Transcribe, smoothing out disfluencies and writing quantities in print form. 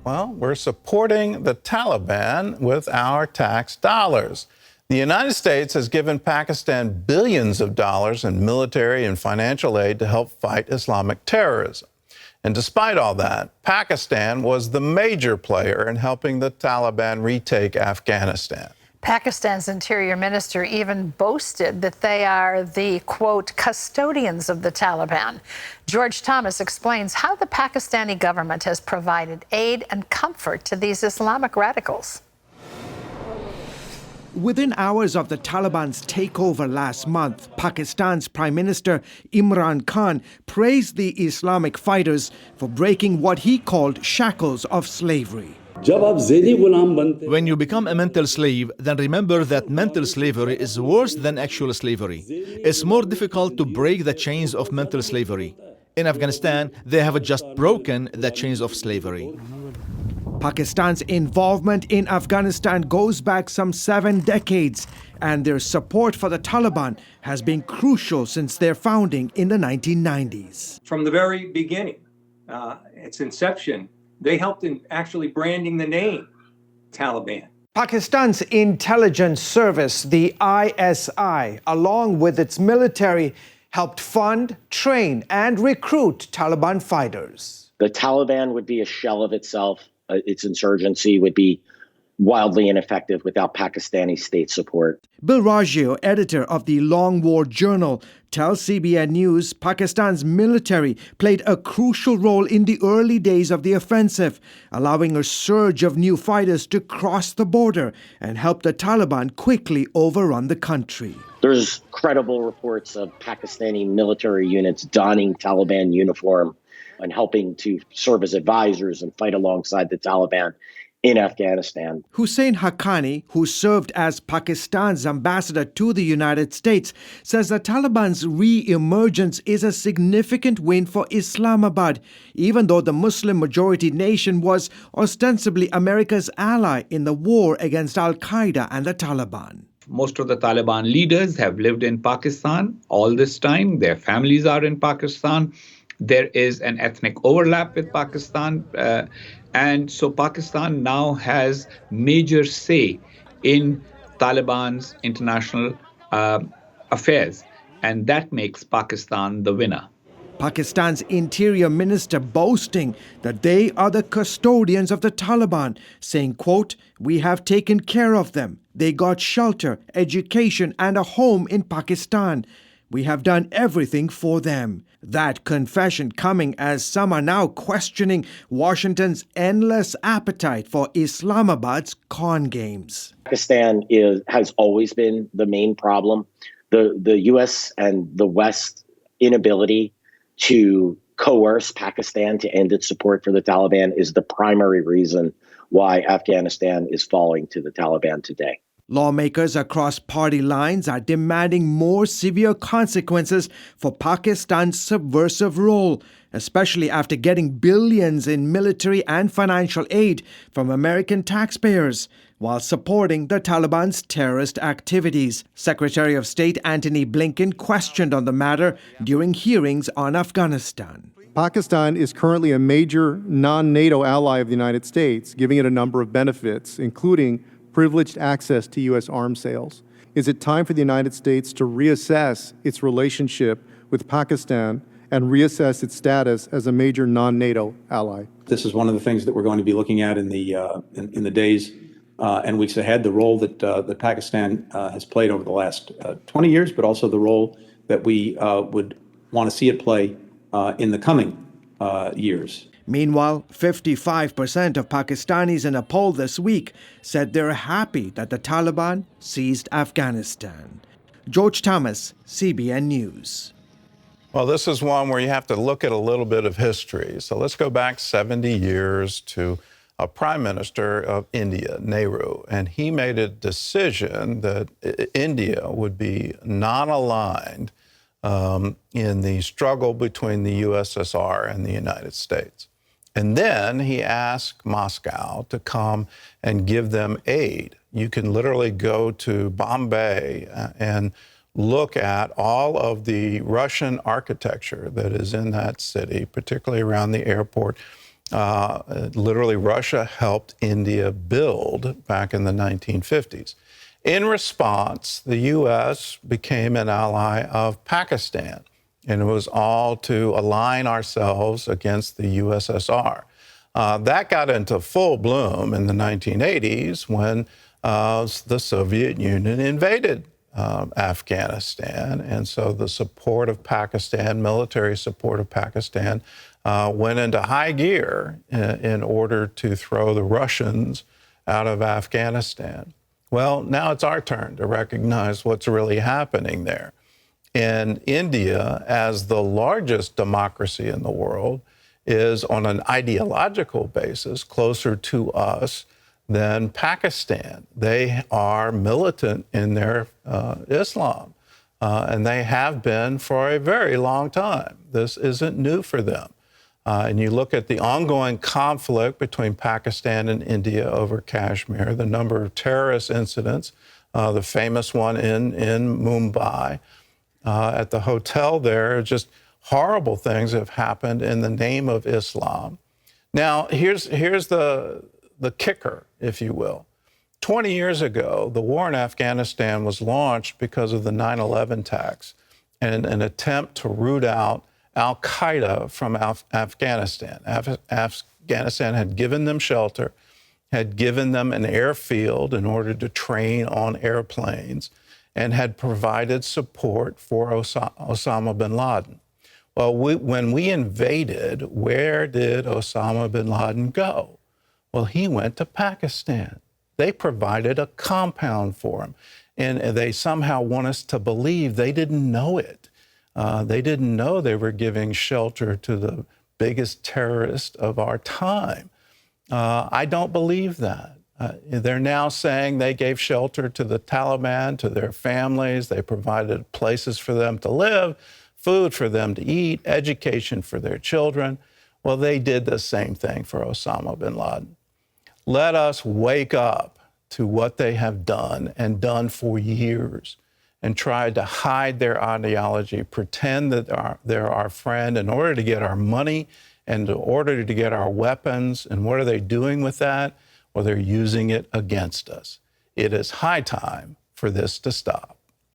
Well, we're supporting the Taliban with our tax dollars. The United States has given Pakistan billions of dollars in military and financial aid to help fight Islamic terrorism. And despite all that, Pakistan was the major player in helping the Taliban retake Afghanistan. Pakistan's interior minister even boasted that they are the, quote, custodians of the Taliban. George Thomas explains how the Pakistani government has provided aid and comfort to these Islamic radicals. Within hours of the Taliban's takeover last month, Pakistan's Prime Minister Imran Khan praised the Islamic fighters for breaking what he called shackles of slavery. When you become a mental slave, then remember that mental slavery is worse than actual slavery. It's more difficult to break the chains of mental slavery. In Afghanistan, they have just broken the chains of slavery. Pakistan's involvement in Afghanistan goes back some 7 decades, and their support for the Taliban has been crucial since their founding in the 1990s. From the very beginning, its inception, they helped in actually branding the name Taliban. Pakistan's intelligence service, the ISI, along with its military, helped fund, train, and recruit Taliban fighters. The Taliban would be a shell of itself. Its insurgency would be wildly ineffective without Pakistani state support. Bill Raggio, editor of the Long War Journal, tells CBN News Pakistan's military played a crucial role in the early days of the offensive, allowing a surge of new fighters to cross the border and help the Taliban quickly overrun the country. There's credible reports of Pakistani military units donning Taliban uniform and helping to serve as advisors and fight alongside the Taliban in Afghanistan. Hussein Haqqani, who served as Pakistan's ambassador to the United States, says the Taliban's re-emergence is a significant win for Islamabad, even though the Muslim-majority nation was ostensibly America's ally in the war against Al-Qaeda and the Taliban. Most of the Taliban leaders have lived in Pakistan all this time. Their families are in Pakistan. There is an ethnic overlap with Pakistan. And so Pakistan now has major say in Taliban's international affairs. And that makes Pakistan the winner. Pakistan's interior minister boasting that they are the custodians of the Taliban, saying, quote, "We have taken care of them. They got shelter, education, and a home in Pakistan. We have done everything for them." That confession coming as some are now questioning Washington's endless appetite for Islamabad's con games. Pakistan has always been the main problem. The U.S. and the West inability to coerce Pakistan to end its support for the Taliban is the primary reason why Afghanistan is falling to the Taliban today. Lawmakers across party lines are demanding more severe consequences for Pakistan's subversive role, especially after getting billions in military and financial aid from American taxpayers while supporting the Taliban's terrorist activities. Secretary of State Antony Blinken questioned on the matter during hearings on Afghanistan. Pakistan is currently a major non-NATO ally of the United States, giving it a number of benefits, including privileged access to U.S. arms sales. Is it time for the United States to reassess its relationship with Pakistan and reassess its status as a major non-NATO ally? This is one of the things that we're going to be looking at in the days and weeks ahead, the role that Pakistan has played over the last 20 years, but also the role that we would want to see it play in the coming years. Meanwhile, 55% of Pakistanis in a poll this week said they're happy that the Taliban seized Afghanistan. George Thomas, CBN News. Well, this is one where you have to look at a little bit of history. So let's go back 70 years to a prime minister of India, Nehru, and he made a decision that India would be non-aligned in the struggle between the USSR and the United States. And then he asked Moscow to come and give them aid. You can literally go to Bombay and look at all of the Russian architecture that is in that city, particularly around the airport, Literally, Russia helped India build back in the 1950s. In response, the U.S. became an ally of Pakistan, and it was all to align ourselves against the USSR. That got into full bloom in the 1980s when the Soviet Union invaded Afghanistan. And so the support of Pakistan, military support of Pakistan, went into high gear in order to throw the Russians out of Afghanistan. Well, now it's our turn to recognize what's really happening there. And India, as the largest democracy in the world, is on an ideological basis closer to us than Pakistan. They are militant in their Islam, and they have been for a very long time. This isn't new for them. And you look at the ongoing conflict between Pakistan and India over Kashmir, the number of terrorist incidents, the famous one in Mumbai, at the hotel there, just horrible things have happened in the name of Islam. Now, here's the kicker, if you will. 20 years ago, the war in Afghanistan was launched because of the 9/11 attacks and an attempt to root out al-Qaeda from Afghanistan. Afghanistan had given them shelter, had given them an airfield in order to train on airplanes, and had provided support for Osama bin Laden. Well, when we invaded, where did Osama bin Laden go? Well, he went to Pakistan. They provided a compound for him, and they somehow want us to believe they didn't know it. They didn't know they were giving shelter to the biggest terrorist of our time. I don't believe that. They're now saying they gave shelter to the Taliban, to their families. They provided places for them to live, food for them to eat, education for their children. Well, they did the same thing for Osama bin Laden. Let us wake up to what they have done and done for years, and tried to hide their ideology, pretend that they're our friend in order to get our money and in order to get our weapons. And what are they doing with that? Well, they're using it against us. It is high time for this to stop.